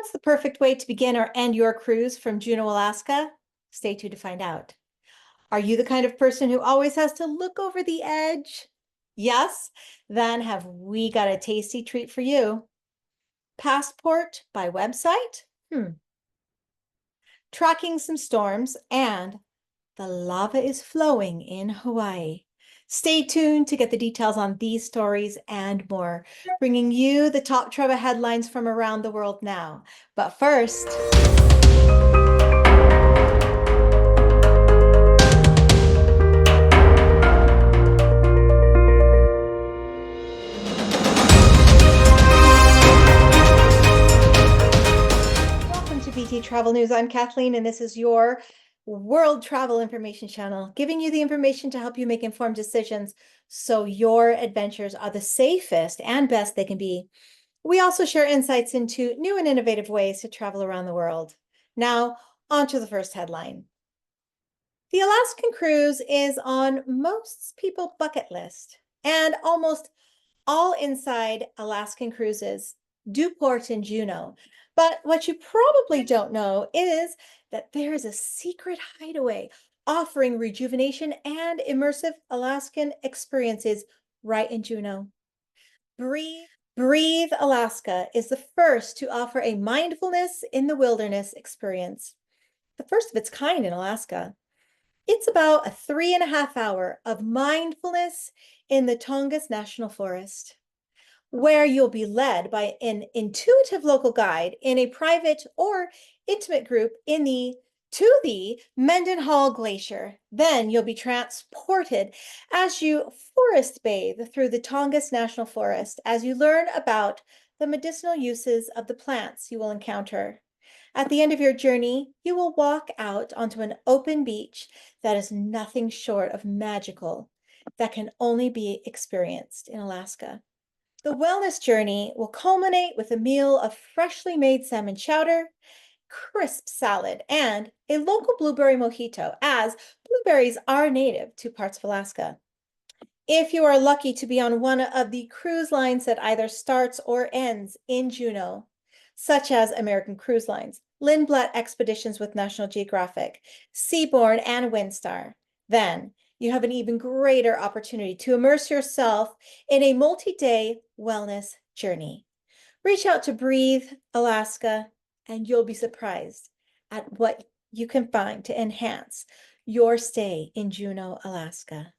What's the perfect way to begin or end your cruise from Juneau, Alaska? Stay tuned to find out. Are you the kind of person who always has to look over the edge? Yes? Then have we got a tasty treat for you. Passport by website? Tracking some storms, and the lava is flowing in Hawaii. Stay tuned to get the details on these stories and more, bringing you the top travel headlines from around the world now. But first, welcome to BT Travel News. I'm Kathleen, and this is your World Travel Information Channel, giving you the information to help you make informed decisions so your adventures are the safest and best they can be. We also share insights into new and innovative ways to travel around the world. Now, on to the first headline. The Alaskan cruise is on most people's bucket list, and almost all inside Alaskan cruises do port in Juneau. But what you probably don't know is that there is a secret hideaway offering rejuvenation and immersive Alaskan experiences right in Juneau. Breathe Alaska is the first to offer a mindfulness in the wilderness experience, the first of its kind in Alaska. It's about a 3.5 hour of mindfulness in the Tongass National Forest, where you'll be led by an intuitive local guide in a private or intimate group to the Mendenhall Glacier. Then you'll be transported as you forest bathe through the Tongass National Forest as you learn about the medicinal uses of the plants you will encounter. At the end of your journey, you will walk out onto an open beach that is nothing short of magical, that can only be experienced in Alaska. The wellness journey will culminate with a meal of freshly made salmon chowder, crisp salad, and a local blueberry mojito, as blueberries are native to parts of Alaska. If you are lucky to be on one of the cruise lines that either starts or ends in Juneau, such as American Cruise Lines, Lindblad Expeditions with National Geographic, Seabourne, and Windstar, then you have an even greater opportunity to immerse yourself in a multi-day wellness journey. Reach out to Breathe Alaska, and you'll be surprised at what you can find to enhance your stay in Juneau, Alaska.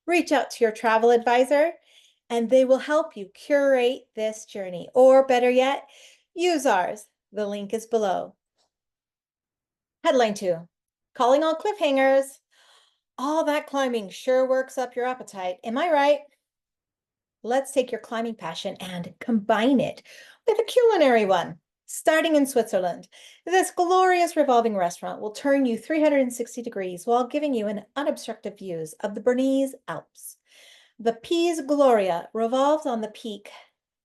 Reach out to your travel advisor, and they will help you curate this journey, or better yet, use ours. The link is below. Headline 2, calling all cliffhangers. All that climbing sure works up your appetite. Am I right? Let's take your climbing passion and combine it with a culinary one. Starting in Switzerland, this glorious revolving restaurant will turn you 360 degrees while giving you an unobstructed views of the Bernese Alps. The Piz Gloria revolves on the peak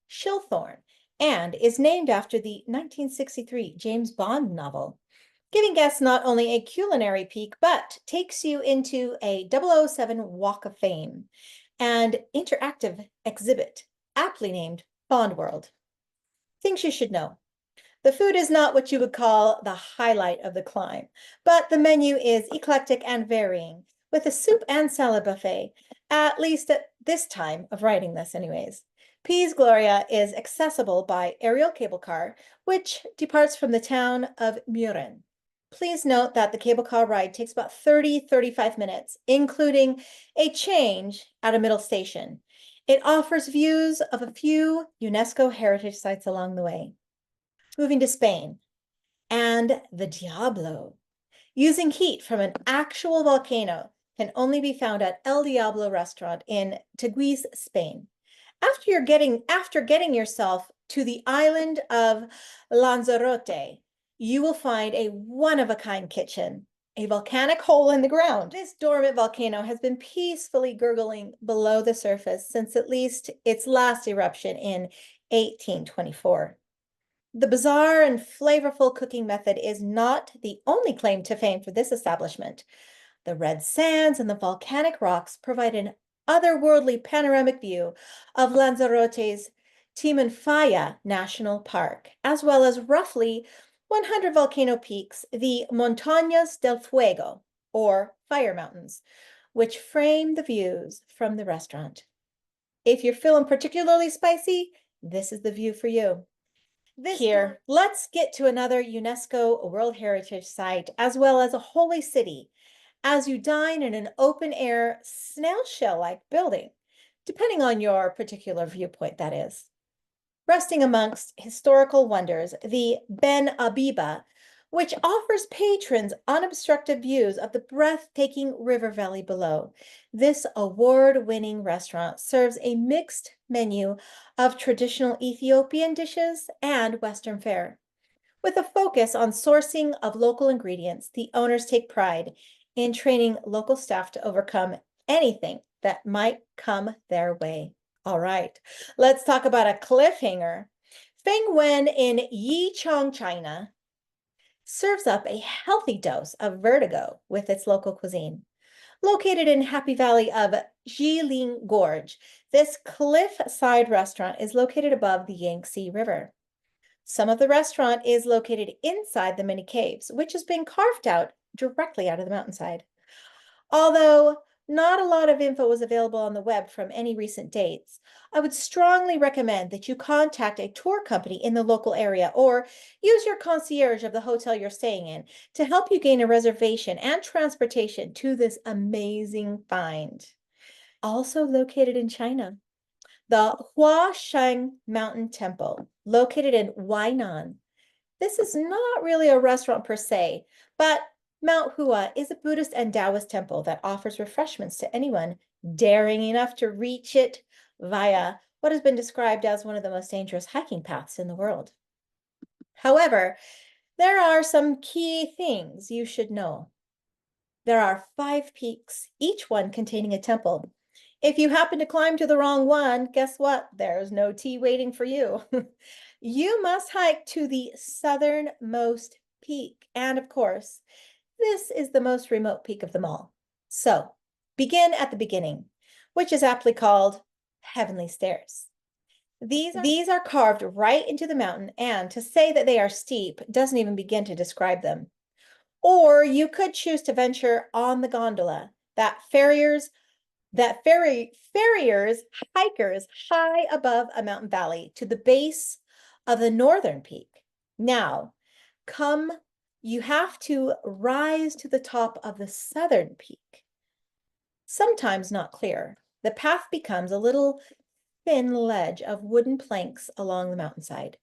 SCHILTHORN and is named after the 1963 James Bond novel, giving guests not only a culinary peek, but takes you into a 007 Walk of Fame and interactive exhibit, aptly named Bond World. Things you should know. The food is not what you would call the highlight of the climb, but the menu is eclectic and varying, with a soup and salad buffet, at least at this time of writing this anyways. Piz Gloria is accessible by aerial cable car, which departs from the town of Muren. Please note that the cable car ride takes about 30-35 minutes, including a change at a middle station. It offers views of a few UNESCO heritage sites along the way. Moving to Spain, and the Diablo. Using heat from an actual volcano can only be found at El Diablo restaurant in Tongass, Spain. After getting yourself to the island of Lanzarote, you will find a one-of-a-kind kitchen, a volcanic hole in the ground. This dormant volcano has been peacefully gurgling below the surface since at least its last eruption in 1824. The bizarre and flavorful cooking method is not the only claim to fame for this establishment. The red sands and the volcanic rocks provide an otherworldly panoramic view of Lanzarote's Timanfaya National Park, as well as roughly 100 volcano peaks, the Montañas del Fuego, or Fire Mountains, which frame the views from the restaurant. If you're feeling particularly spicy, this is the view for you. Here, let's get to another UNESCO World Heritage Site, as well as a holy city, as you dine in an open-air, snail shell-like building, depending on your particular viewpoint, that is. Resting amongst historical wonders, the Ben Abeba, which offers patrons unobstructed views of the breathtaking river valley below. This award-winning restaurant serves a mixed menu of traditional Ethiopian dishes and Western fare. With a focus on sourcing of local ingredients, the owners take pride in training local staff to overcome anything that might come their way. All right, let's talk about a cliffhanger. Fangweng in Yichang, China, serves up a healthy dose of vertigo with its local cuisine. Located in Happy Valley of Jiling Gorge, this cliff-side restaurant is located above the Yangtze River. Some of the restaurant is located inside the mini caves, which is being carved out directly out of the mountainside. Although not a lot of info was available on the web from any recent dates, I would strongly recommend that you contact a tour company in the local area or use your concierge of the hotel you're staying in to help you gain a reservation and transportation to this amazing find. Also located in China, the Huashan Mountain Temple, located in Huainan. This is not really a restaurant per se, but Mount Hua is a Buddhist and Taoist temple that offers refreshments to anyone daring enough to reach it via what has been described as one of the most dangerous hiking paths in the world. However, there are some key things you should know. There are 5 peaks, each one containing a temple. If you happen to climb to the wrong one, guess what? There's no tea waiting for you. You must hike to the southernmost peak. And of course, this is the most remote peak of them all. So begin at the beginning, which is aptly called Heavenly Stairs. These are carved right into the mountain, and to say that they are steep doesn't even begin to describe them. Or you could choose to venture on the gondola that farriers hikers high above a mountain valley to the base of the northern peak. Now, you have to rise to the top of the southern peak. Sometimes not clear. The path becomes a little thin ledge of wooden planks along the mountainside.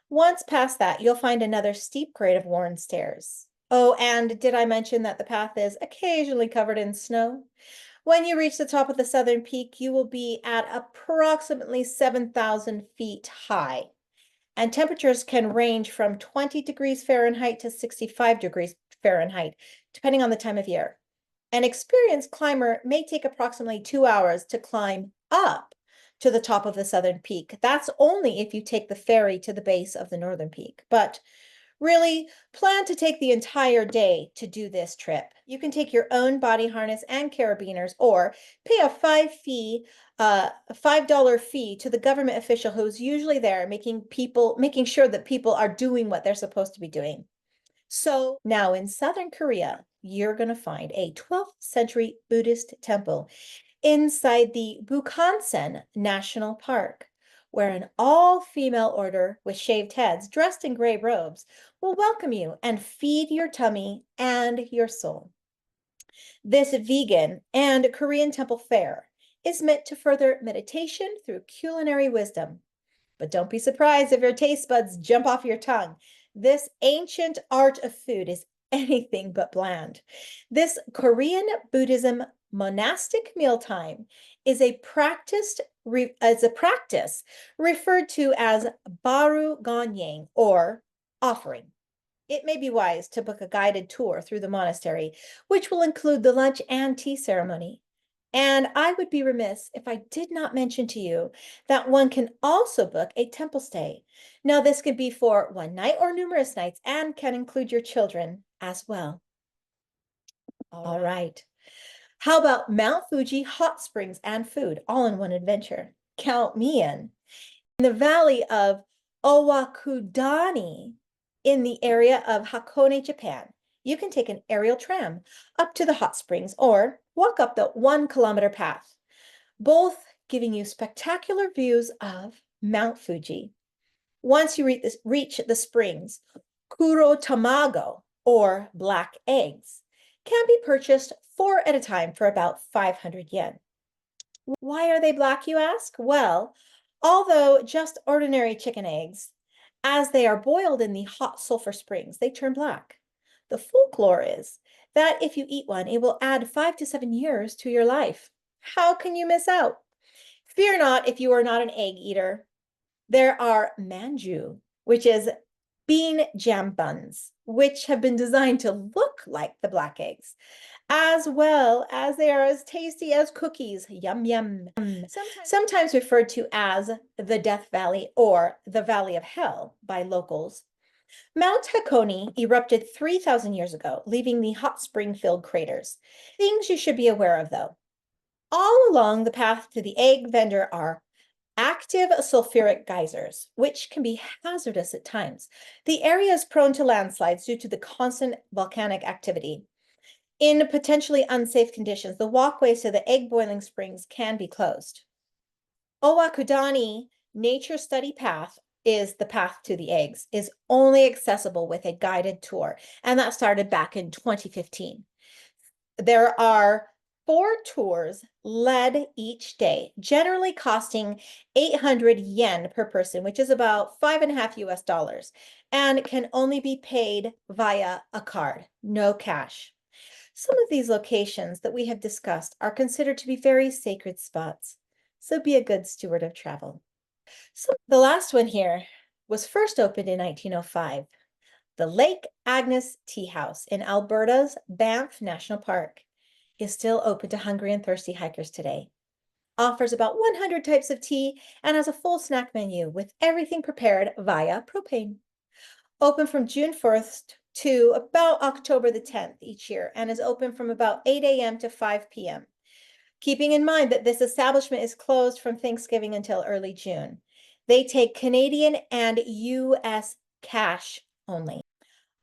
Once past that, you'll find another steep grade of worn stairs. Oh, and did I mention that the path is occasionally covered in snow? When you reach the top of the southern peak, you will be at approximately 7,000 feet high, and temperatures can range from 20 degrees Fahrenheit to 65 degrees Fahrenheit, depending on the time of year. An experienced climber may take approximately 2 hours to climb up to the top of the southern peak. That's only if you take the ferry to the base of the northern peak. But really, plan to take the entire day to do this trip. You can take your own body harness and carabiners, or pay a $5 fee to the government official who's usually there, making sure that people are doing what they're supposed to be doing. So now in southern Korea, you're going to find a 12th century Buddhist temple inside the Bukhansan National Park, where an all-female order with shaved heads dressed in gray robes will welcome you and feed your tummy and your soul. This vegan and Korean temple fare is meant to further meditation through culinary wisdom. But don't be surprised if your taste buds jump off your tongue. This ancient art of food is anything but bland. This Korean Buddhism monastic mealtime is a practice referred to as baru gonyang, or offering. It may be wise to book a guided tour through the monastery, which will include the lunch and tea ceremony. And I would be remiss if I did not mention to you that one can also book a temple stay. Now, this could be for one night or numerous nights and can include your children as well. All right. How about Mount Fuji, hot springs, and food all in one adventure? Count me in. In the valley of Owakudani, in the area of Hakone, Japan, you can take an aerial tram up to the hot springs or walk up the 1 kilometer path, both giving you spectacular views of Mount Fuji. Once you reach the springs, kuro tamago, or black eggs, can be purchased 4 at a time for about 500 yen. Why are they black, you ask? Well, although just ordinary chicken eggs, as they are boiled in the hot sulfur springs, they turn black. The folklore is that if you eat one, it will add 5 to 7 years to your life. How can you miss out? Fear not if you are not an egg eater. There are manju, which is bean jam buns, which have been designed to look like the black eggs, as well as they are as tasty as cookies. Yum, yum. Sometimes referred to as the Death Valley or the Valley of Hell by locals. Mount Hakone erupted 3,000 years ago, leaving the hot spring-filled craters. Things you should be aware of, though. All along the path to the egg vendor are active sulfuric geysers, which can be hazardous at times. The area is prone to landslides due to the constant volcanic activity. In potentially unsafe conditions, the walkways to the egg boiling springs can be closed. Owakudani Nature Study Path is the path to the eggs, is only accessible with a guided tour, and that started back in 2015. There are 4 tours led each day, generally costing 800 yen per person, which is about $5.50 US, and can only be paid via a card, no cash. Some of these locations that we have discussed are considered to be very sacred spots, so be a good steward of travel. So the last one here was first opened in 1905. The Lake Agnes Tea House in Alberta's Banff National Park is still open to hungry and thirsty hikers today. Offers about 100 types of tea and has a full snack menu with everything prepared via propane. Open from June 1st to about October the 10th each year and is open from about 8 a.m. to 5 p.m. Keeping in mind that this establishment is closed from Thanksgiving until early June. They take Canadian and U.S. cash only.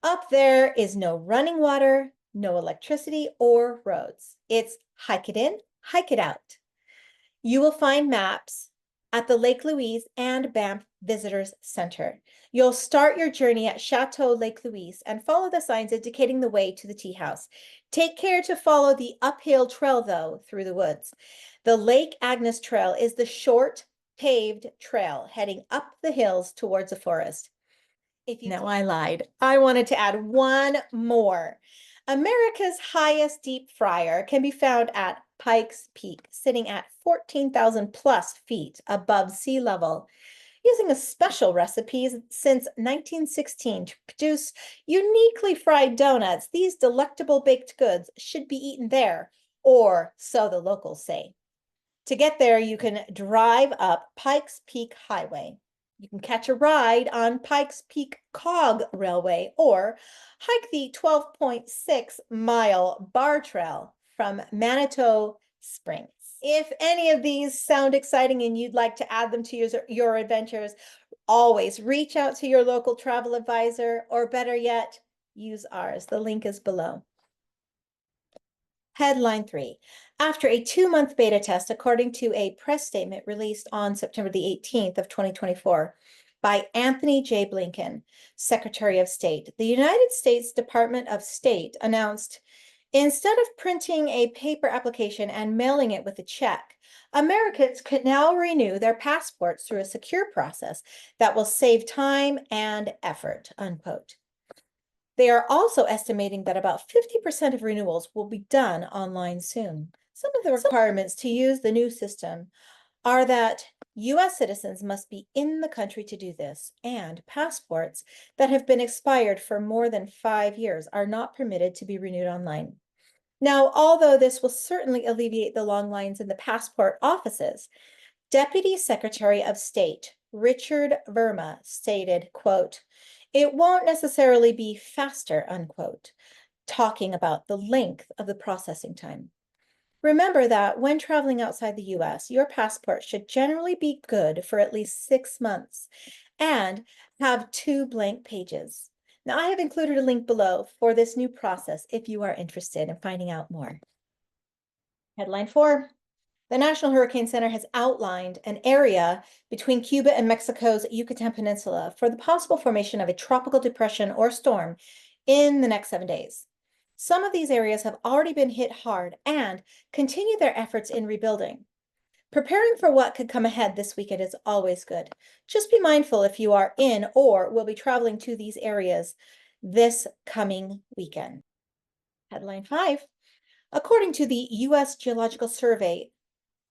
Up there is no running water, no electricity or roads. It's hike it in, hike it out. You will find maps at the Lake Louise and Banff Visitors Center. You'll start your journey at Chateau Lake Louise and follow the signs indicating the way to the tea house. Take care to follow the uphill trail, though, through the woods. The Lake Agnes Trail is the short, paved trail heading up the hills towards the forest. No, I lied. I wanted to add one more. America's highest deep fryer can be found at Pikes Peak, sitting at 14,000 plus feet above sea level, using a special recipe since 1916 to produce uniquely fried donuts. These delectable baked goods should be eaten there, or so the locals say. To get there, you can drive up Pikes Peak Highway. You can catch a ride on Pikes Peak Cog Railway or hike the 12.6-mile bar trail from Manitou Springs. If any of these sound exciting and you'd like to add them to your adventures, always reach out to your local travel advisor, or better yet, use ours. The link is below. Headline 3. After a 2-month beta test, according to a press statement released on September the 18th of 2024 by Anthony J. Blinken, Secretary of State, the United States Department of State announced, instead of printing a paper application and mailing it with a check, Americans could now renew their passports through a secure process that will save time and effort, unquote. They are also estimating that about 50% of renewals will be done online soon. Some of the requirements to use the new system are that U.S. citizens must be in the country to do this, and passports that have been expired for more than 5 years are not permitted to be renewed online. Now, although this will certainly alleviate the long lines in the passport offices, Deputy Secretary of State Richard Verma stated, quote, "It won't necessarily be faster," unquote, talking about the length of the processing time. Remember that when traveling outside the US, your passport should generally be good for at least 6 months and have 2 blank pages. Now, I have included a link below for this new process if you are interested in finding out more. Headline 4. The National Hurricane Center has outlined an area between Cuba and Mexico's Yucatan Peninsula for the possible formation of a tropical depression or storm in the next 7 days. Some of these areas have already been hit hard and continue their efforts in rebuilding. Preparing for what could come ahead this weekend is always good. Just be mindful if you are in or will be traveling to these areas this coming weekend. Headline 5. According to the U.S. Geological Survey,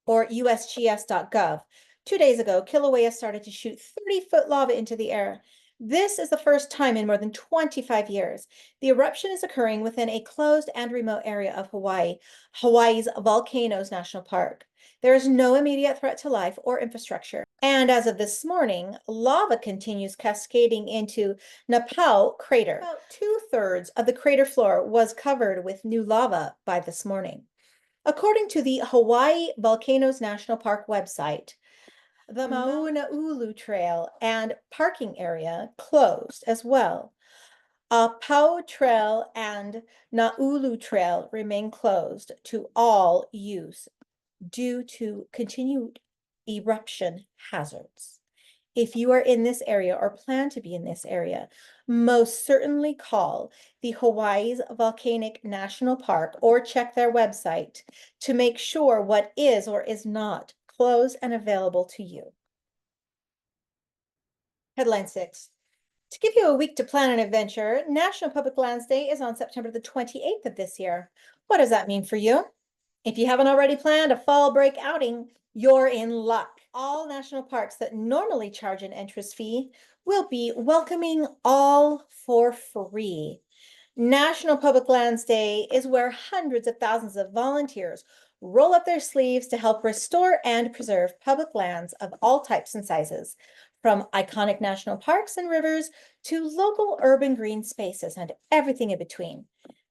or USGS.gov, 2 days ago, Kiluea started to shoot 30-foot lava into the air. This is the first time in more than 25 years. The eruption is occurring within a closed and remote area of Hawaii, Hawaii's Volcanoes National Park. There is no immediate threat to life or infrastructure. And as of this morning, lava continues cascading into Napau crater. About 2/3 of the crater floor was covered with new lava by this morning. According to the Hawaii Volcanoes National Park website, the Maunaulu Trail and parking area closed as well. Pau Trail and Naulu Trail remain closed to all use due to continued eruption hazards. If you are in this area or plan to be in this area, most certainly call the Hawaii's Volcanic National Park or check their website to make sure what is or is not closed and available to you. Headline 6. To give you a week to plan an adventure, National Public Lands Day is on September the 28th of this year. What does that mean for you? If you haven't already planned a fall break outing, you're in luck. All national parks that normally charge an entrance fee will be welcoming all for free. National Public Lands Day is where hundreds of thousands of volunteers roll up their sleeves to help restore and preserve public lands of all types and sizes, from iconic national parks and rivers to local urban green spaces and everything in between.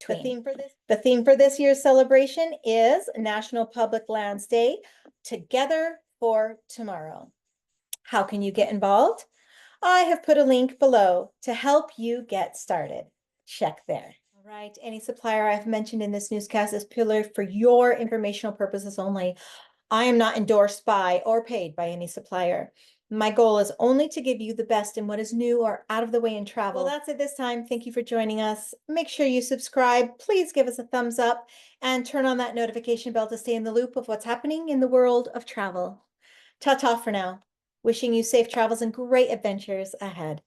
The theme for this year's celebration is National Public Lands Day, Together for Tomorrow. How can you get involved? I have put a link below to help you get started. Check there. All right, any supplier I've mentioned in this newscast is purely for your informational purposes only. I am not endorsed by or paid by any supplier. My goal is only to give you the best in what is new or out of the way in travel. Well, that's it this time. Thank you for joining us. Make sure you subscribe. Please give us a thumbs up and turn on that notification bell to stay in the loop of what's happening in the world of travel. Ta-ta for now. Wishing you safe travels and great adventures ahead.